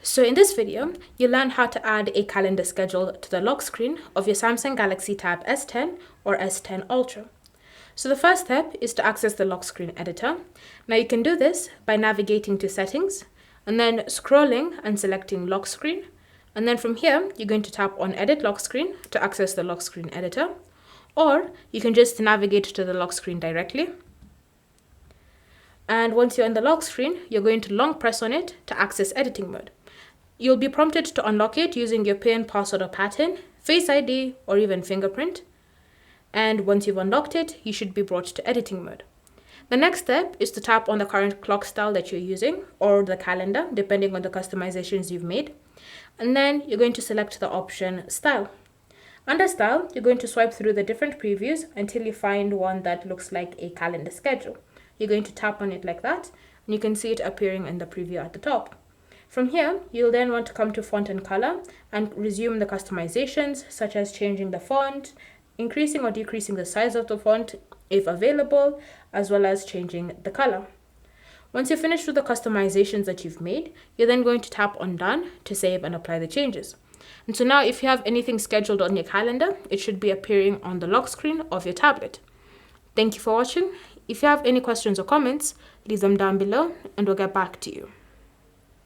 So in this video, you'll learn how to add a calendar schedule to the lock screen of your Samsung Galaxy Tab S10 or S10 Ultra. So the first step is to access the lock screen editor. Now you can do this by navigating to settings and then scrolling and selecting lock screen. And then from here, you're going to tap on edit lock screen to access the lock screen editor, or you can just navigate to the lock screen directly. And once you're in the lock screen, you're going to long press on it to access editing mode. You'll be prompted to unlock it using your PIN, password or pattern, Face ID, or even fingerprint. And once you've unlocked it, you should be brought to editing mode. The next step is to tap on the current clock style that you're using or the calendar, depending on the customizations you've made. And then you're going to select the option Style. Under Style, you're going to swipe through the different previews until you find one that looks like a calendar schedule. You're going to tap on it like that, and you can see it appearing in the preview at the top. From here, you'll then want to come to font and color and resume the customizations, such as changing the font, increasing or decreasing the size of the font if available, as well as changing the color. Once you're finished with the customizations that you've made, you're then going to tap on Done to save and apply the changes. And so now if you have anything scheduled on your calendar, it should be appearing on the lock screen of your tablet. Thank you for watching. If you have any questions or comments, leave them down below and we'll get back to you.